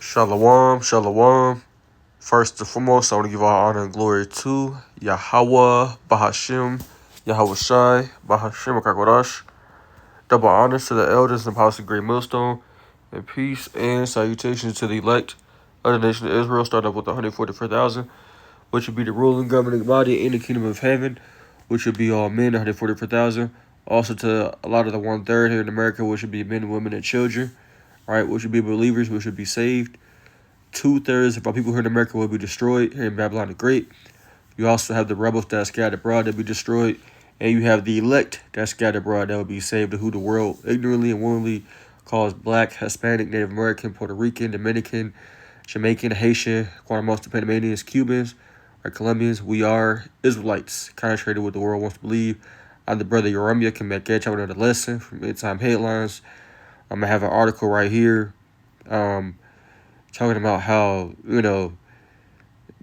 Shalom, shalom. First and foremost, I want to give all honor and glory to Yahweh, Bahashim, Yahweh Shai, Bahashim, Akakodash. Double honors to the elders and house of Great Millstone, and peace and salutations to the elect of the nation of Israel, starting up with 144,000, which would be the ruling governing body in the kingdom of heaven, which would be all men, 144,000. Also to a lot of the 1/3 here in America, which would be men, women, and children, right? Which would be believers, which would be saved. 2/3 of our people here in America will be destroyed here in Babylon the Great. You also have the rebels that are scattered abroad that will be destroyed. And you have the elect that are scattered abroad that will be saved, to who the world ignorantly and willingly calls Black, Hispanic, Native American, Puerto Rican, Dominican, Jamaican, Haitian, Guatemala, Panamanians, Cubans, or Colombians. We are Israelites, contrary to what the world wants to believe. I'm the brother Yeremia. Come back at you with another lesson from End Time Headlines. I'm going to have an article right here talking about how,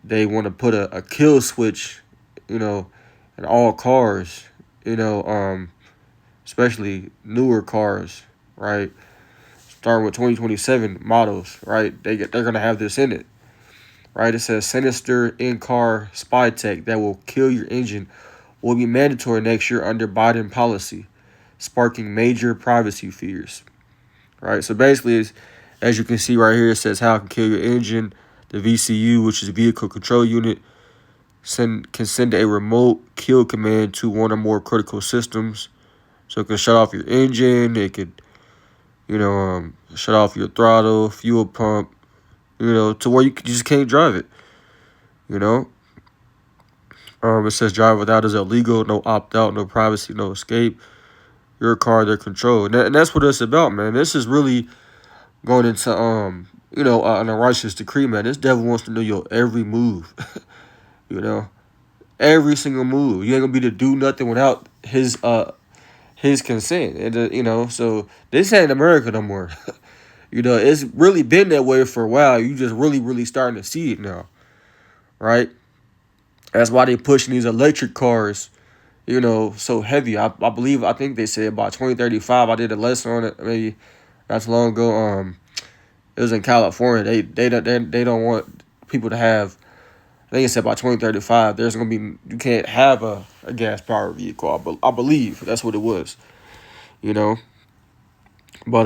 they want to put a kill switch, in all cars, especially newer cars, right? Starting with 2027 models, right? They're going to have this in it, right? It says sinister in-car spy tech that will kill your engine will be mandatory next year under Biden policy, sparking major privacy fears, right? So basically, as you can see right here, it says how it can kill your engine. The VCU, which is a vehicle control unit, can send a remote kill command to one or more critical systems. So it can shut off your engine. It could, shut off your throttle, fuel pump, to where you just can't drive it. It says drive without is illegal, no opt-out, no privacy, no escape. Your car, their control. And that's what it's about, man. This is really going into, an unrighteous decree, man. This devil wants to know your every move, every single move. You ain't going to be able to do nothing without his consent. And, so this ain't America no more. It's really been that way for a while. You just really, really starting to see it now, right? That's why they pushing these electric cars, so heavy. I think they said by 2035. I did a lesson on it maybe not too long ago. It was in California. They don't want people to have. I think it said by 2035 there's gonna be, you can't have a gas powered vehicle. I believe that's what it was, But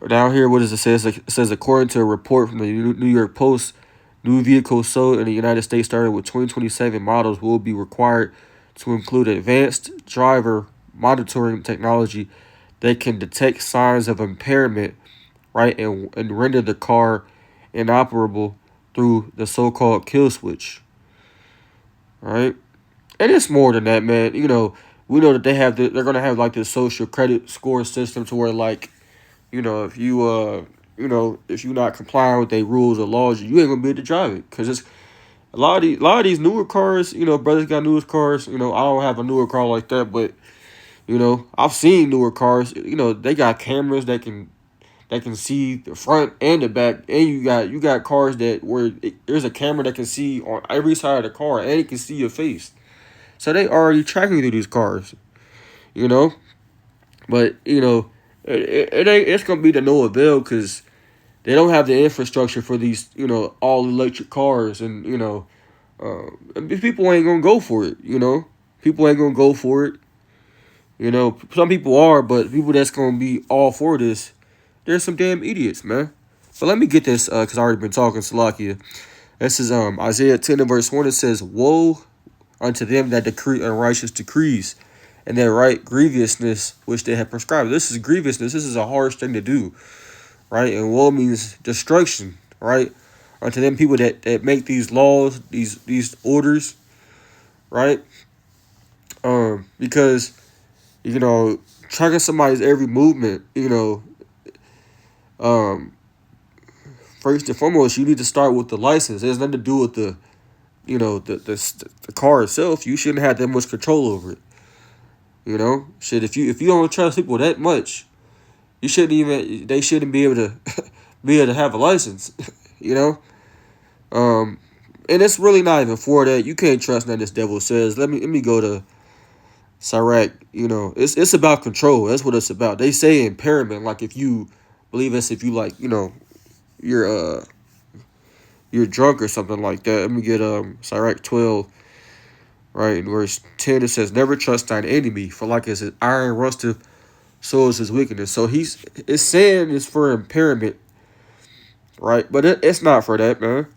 down here, what does it say? It says according to a report from the New York Post, new vehicles sold in the United States starting with 2027 models will be required to include advanced driver monitoring technology that can detect signs of impairment, right, and render the car inoperable through the so-called kill switch, right? And it's more than that, man. We know that they're gonna have like this social credit score system to where, like, if you if you're not complying with their rules or laws, you ain't gonna be able to drive it, because it's a lot of these newer cars. Brothers got newer cars. I don't have a newer car like that, but I've seen newer cars. They got cameras that can see the front and the back, and you got cars there's a camera that can see on every side of the car, and it can see your face. So they already tracking through these cars, But it's gonna be to no avail, because they don't have the infrastructure for these all electric cars, and people ain't gonna go for it. People ain't gonna go for it. Some people are, but people that's gonna be all for this, there's some damn idiots, man. But let me get this, because I already been talking, Salakia. This is Isaiah 10 and verse 1. It says, woe unto them that decree unrighteous decrees, and that write grievousness which they have prescribed. This is grievousness. This is a harsh thing to do, right? And woe means destruction, right? Unto them people that make these laws, these orders, right? Because tracking somebody's every movement, first and foremost, you need to start with the license. It has nothing to do with the car itself. You shouldn't have that much control over it. Shit. If you don't trust people that much, they shouldn't be able to have a license. And it's really not even for that. You can't trust nothing this devil says. Let me go to Sirach. It's about control. That's what it's about. They say impairment, like if you believe us, if you you're drunk or something like that. Let me get Sirach 12, right, in verse 10 it says, "Never trust thine enemy, for like as his iron rusteth, so is his wickedness." So it's saying it's for impairment, right? But it's not for that, man.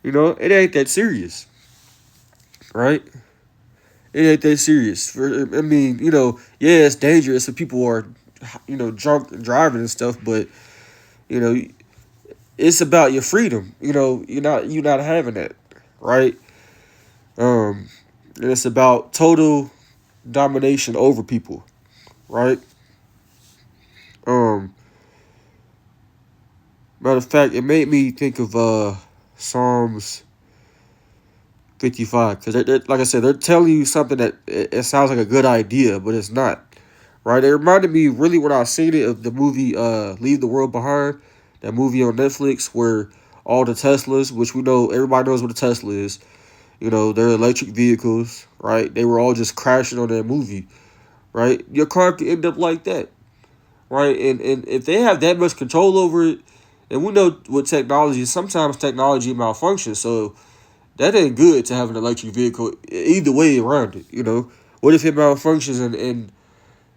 You know, it ain't that serious, right? It ain't that serious. I mean, you know, yeah, it's dangerous if people are, you know, drunk and driving and stuff, but you know, it's about your freedom. You know, you're not having that, right? And it's about total domination over people, right? Matter of fact, it made me think of Psalms 55, because like I said, they're telling you something that it sounds like a good idea, but it's not, right? It reminded me really when I seen it of the movie Leave the World Behind, that movie on Netflix where all the Teslas, which we know everybody knows what a Tesla is, you know, they're electric vehicles, right? They were all just crashing on that movie, right? Your car could end up like that, right? And if they have that much control over it, and we know with technology, sometimes technology malfunctions, so that ain't good to have an electric vehicle either way around it, you know? What if it malfunctions and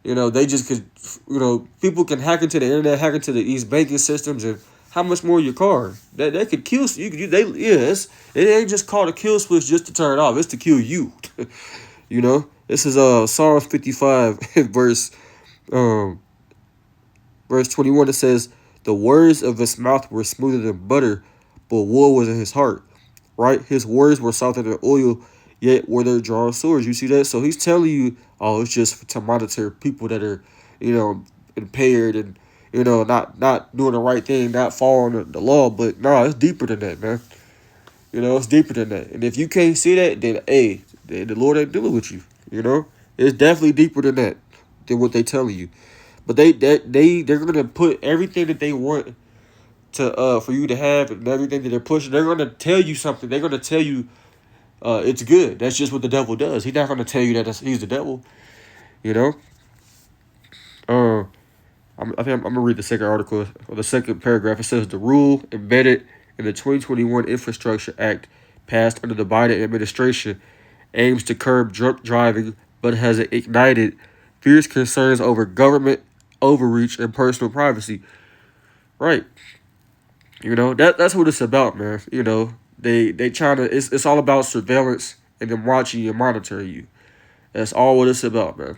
you know, they just could, you know, people can hack into the internet, hack into these banking systems, and how much more your car? That could kill you. It ain't just called a kill switch just to turn it off. It's to kill you. You know? This is Psalms 55 verse 21. It says, "The words of his mouth were smoother than butter, but woe was in his heart." Right? His words were softer than oil, yet were there drawn swords. You see that? So he's telling you, oh, it's just to monitor people that are, you know, impaired and, you know, not doing the right thing, not following the law. But no, it's deeper than that, man. You know, it's deeper than that. And if you can't see that, then hey, the Lord ain't dealing with you. You know, it's definitely deeper than that, than what they telling you. But they're gonna put everything that they want to for you to have and everything that they're pushing. They're gonna tell you something. They're gonna tell you it's good. That's just what the devil does. He's not gonna tell you that he's the devil. You know. I think I'm gonna read the second article or the second paragraph. It says the rule embedded in the 2021 Infrastructure Act passed under the Biden administration aims to curb drunk driving, but has ignited fierce concerns over government overreach and personal privacy. Right. You know, that's what it's about, man. You know, they trying to, it's all about surveillance and them watching you and monitoring you. That's all what it's about, man.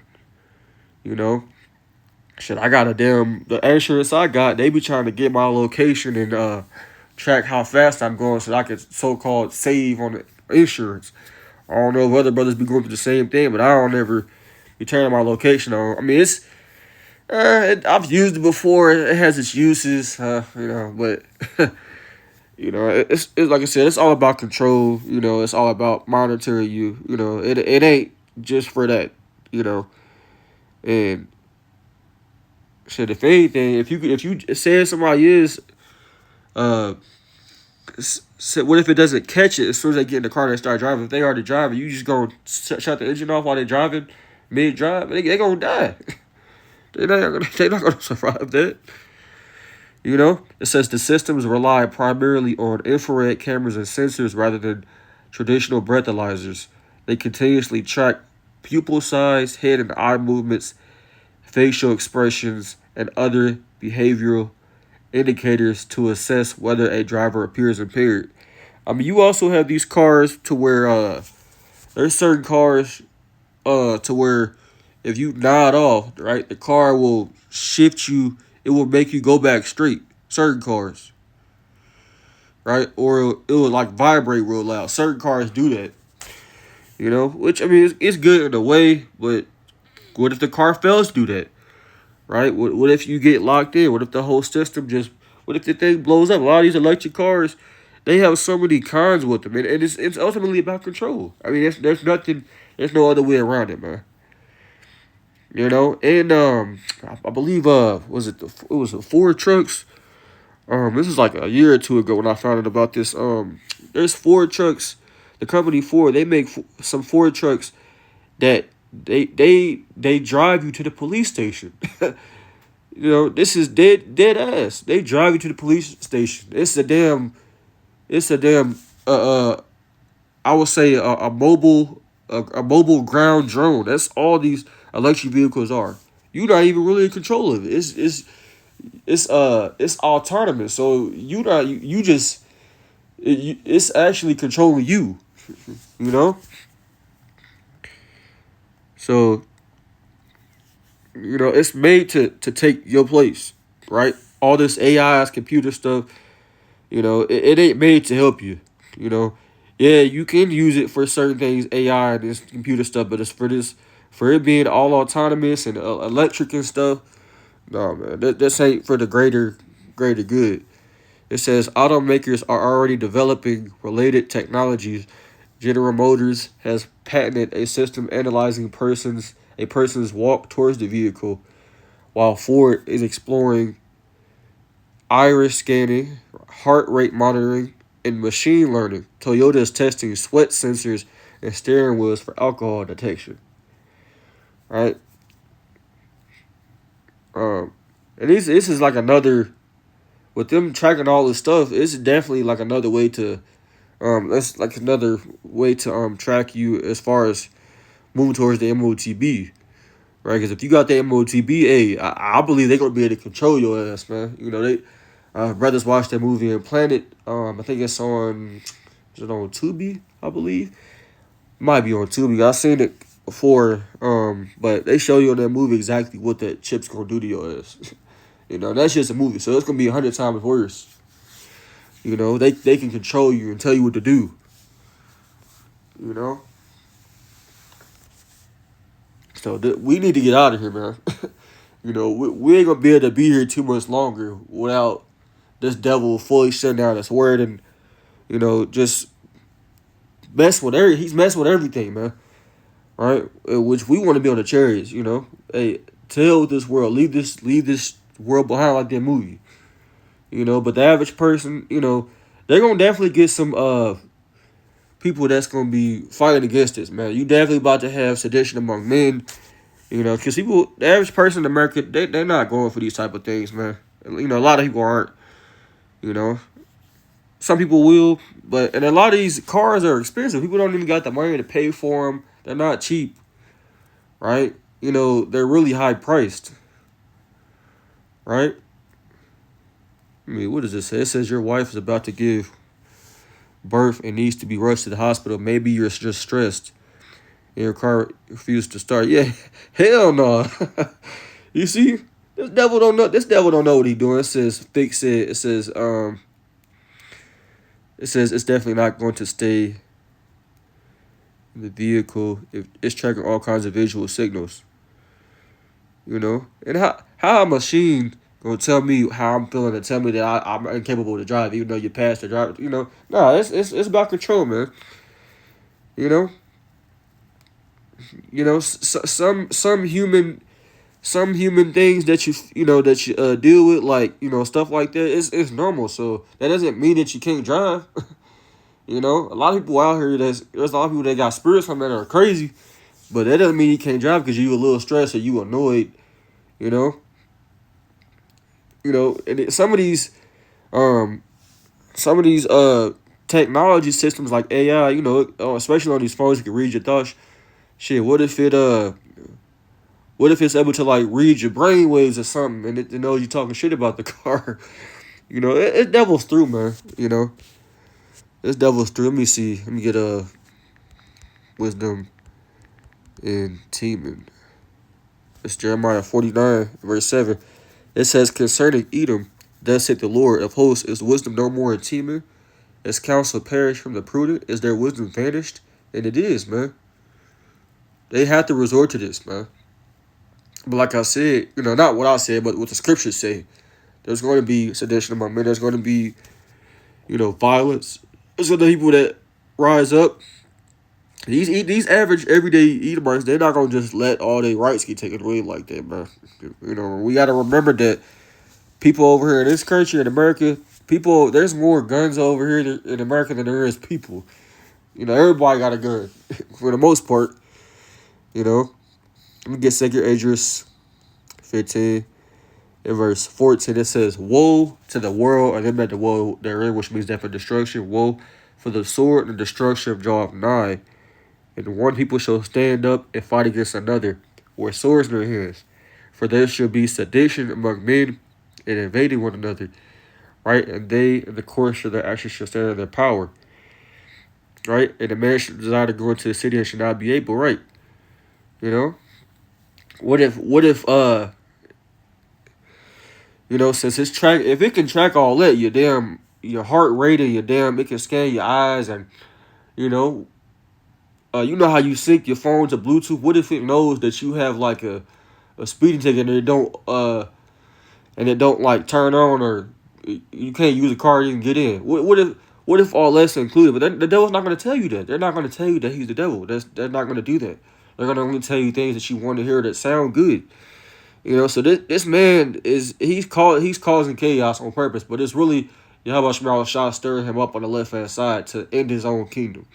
You know, shit, I got the insurance I got, they be trying to get my location and track how fast I'm going so I can so-called save on the insurance. I don't know if other brothers be going through the same thing, but I don't ever be turning my location on. I mean, it's, I've used it before. It has its uses, you know, but you know, it's like I said, it's all about control. You know, it's all about monitoring you. You know, it ain't just for that. You know, and shit. If anything, if you say somebody is, so what if it doesn't catch it as soon as they get in the car and they start driving? If they already driving, you just gonna shut the engine off while they driving, mid drive, they gonna die. They're not gonna survive that. You know, it says the systems rely primarily on infrared cameras and sensors rather than traditional breathalyzers. They continuously track pupil size, head and eye movements, facial expressions, and other behavioral indicators to assess whether a driver appears impaired. I mean, you also have these cars to where there's certain cars to where if you nod off, right, the car will shift you. It will make you go back straight. Certain cars, right, or it will like vibrate real loud. Certain cars do that. You know, which I mean, it's good in a way, but what if the car fails to do that, right? What if you get locked in? What if the whole system just? What if the thing blows up? A lot of these electric cars, they have so many cons with them, and it's ultimately about control. I mean, there's no other way around it, man. You know, and I believe it was the Ford trucks. This is like a year or two ago when I found out about this. There's Ford trucks. The company Ford, they make some Ford trucks that they drive you to the police station. You know, this is dead ass. They drive you to the police station. It's a damn I would say a mobile ground drone. That's all these electric vehicles are. You're not even really in control of it. It's autonomous. So you just it's actually controlling you. You know. So it's made to take your place, right? All this AI computer stuff. It ain't made to help you. You know, yeah, you can use it for certain things, AI and this computer stuff, but it's for it being all autonomous and electric and stuff. No, man, this ain't for the greater good. It says automakers are already developing related technologies. General Motors has patented a system analyzing a person's walk towards the vehicle, while Ford is exploring iris scanning, heart rate monitoring, and machine learning. Toyota is testing sweat sensors and steering wheels for alcohol detection. Right? And this is like another, with them tracking all this stuff. It's definitely like another way to that's like another way to track you as far as moving towards the MOTB. Right? Because if you got the MOTB, hey, I believe they're gonna be able to control your ass, man. They brothers watched that movie in Planet. I think it's on. Is it on Tubi? I believe. Might be on Tubi. I've seen it before. But they show you in that movie exactly what that chip's gonna do to your ass. That's just a movie, so it's gonna be 100 times worse. They can control you and tell you what to do. So we need to get out of here, man. We ain't gonna be able to be here too much longer without this devil fully shutting down his word and just he's messing with everything, man. Right? Which we want to be on the chariots. Hey, to hell with this world. Leave this world behind like that movie. But the average person, they're gonna definitely get some people that's gonna be fighting against this, man. You definitely about to have sedition among men. Because the average person in America, they're not going for these type of things, man. A lot of people aren't. Some people will, and a lot of these cars are expensive. People don't even got the money to pay for them. They're not cheap, right? They're really high priced, right? I mean, what does this say? It says your wife is about to give birth and needs to be rushed to the hospital. Maybe you're just stressed and your car refused to start. Yeah, hell no. You see, this devil don't know. This devil don't know what he's doing. It says fix it. It says it's definitely not going to stay in the vehicle if it's tracking all kinds of visual signals. And how a machine gonna tell me how I'm feeling and tell me that I'm incapable to drive, even though you passed the driver. Nah, it's about control, man. Some human things that you deal with, like stuff like that. It's normal. So that doesn't mean that you can't drive. A lot of people out here there's a lot of people that got spirits from that are crazy, but that doesn't mean you can't drive because you a little stressed or you annoyed. And some of these technology systems like AI, especially on these phones, you can read your thoughts. Shit, what if it's able to like read your brain waves or something, and it knows you talking shit about the car? It devil's through, man. This devil's through. Let me see. Let me get wisdom in teaming. It's Jeremiah 49, verse 7. It says, concerning Edom, thus saith the Lord of hosts, is wisdom no more in teaming? Is counsel perished from the prudent? Is their wisdom vanished? And it is, man. They have to resort to this, man. But like I said, not what I said, but what the scriptures say. There's going to be sedition among men. There's going to be, violence. There's going to be people that rise up. These average everyday Edomites, they're not gonna just let all their rights get taken away like that, man. We gotta remember that people over here in this country, in America, there's more guns over here in America than there is people. Everybody got a gun for the most part. Let me get 2 Esdras 15. In verse 14, it says, "Woe to the world, and them that the woe therein," which means death and destruction. "Woe for the sword and destruction of draweth nigh. And one people shall stand up and fight against another, with swords in their hands. For there shall be sedition among men, and invading one another. Right? And they in the course of their actions shall stand in their power. Right? And the man should desire to go into the city and should not be able." Right? You know? What if since it's track, if it can track all that, your heart rate and it can scan your eyes, and you know how you sync your phone to Bluetooth. What if it knows that you have like a speeding ticket, and it don't like turn on, or you can't use a car and get in? What if all that's included? But the devil's not going to tell you that. They're not going to tell you that he's the devil. They're not going to do that. They're going to only tell you things that you want to hear that sound good. So this man he's causing chaos on purpose, but it's really YASHAMIAHLA stirring him up on the left-hand side to end his own kingdom.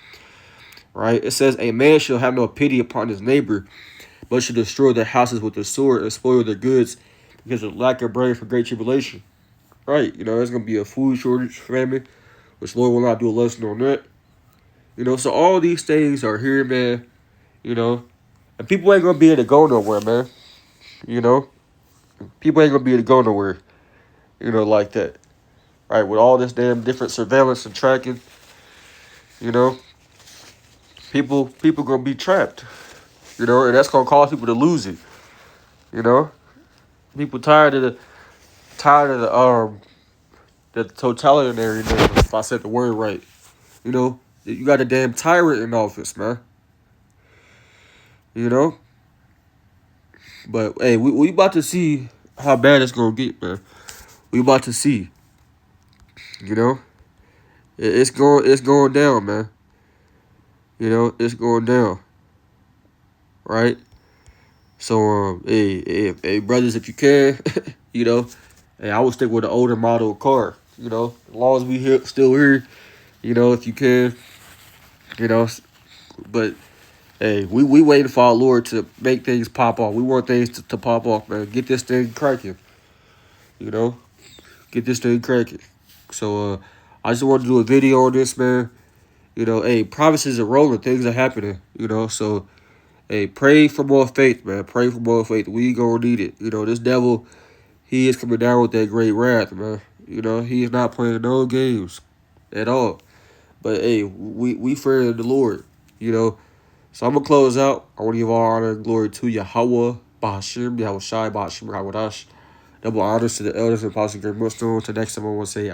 Right? It says, "A man shall have no pity upon his neighbor, but shall destroy their houses with the sword and spoil their goods because of lack of bread for great tribulation." Right? There's going to be a food shortage, famine, which Lord will not do a lesson on that. So all these things are here, man. And people ain't going to be able to go nowhere, man. People ain't going to be able to go nowhere, like that. Right? With all this damn different surveillance and tracking, people going to be trapped. And that's going to cause people to lose it. People tired of the totalitarianism, if I said the word right. You got a damn tyrant in office, man. But hey, we about to see how bad it's gonna get, man. We about to see. It's going down, man. It's going down. Right? So hey brothers, if you can, hey, I would stick with an older model car. As long as we still here, if you can, but hey, we waiting for our Lord to make things pop off. We want things to pop off, man. Get this thing cracking. Get this thing cracking. So I just want to do a video on this, man. Hey, promises are rolling. Things are happening. So hey, pray for more faith, man. Pray for more faith. We gonna need it. This devil, he is coming down with that great wrath, man. He is not playing no games at all. But hey, we fear the Lord. So I'm going to close out. I want to give all honor and glory to Yahweh, Bahashim, Yahweh Shai, Bahashim, Hawadash. Double honors to the elders and apostles, great millstone. Till next time, I want to say,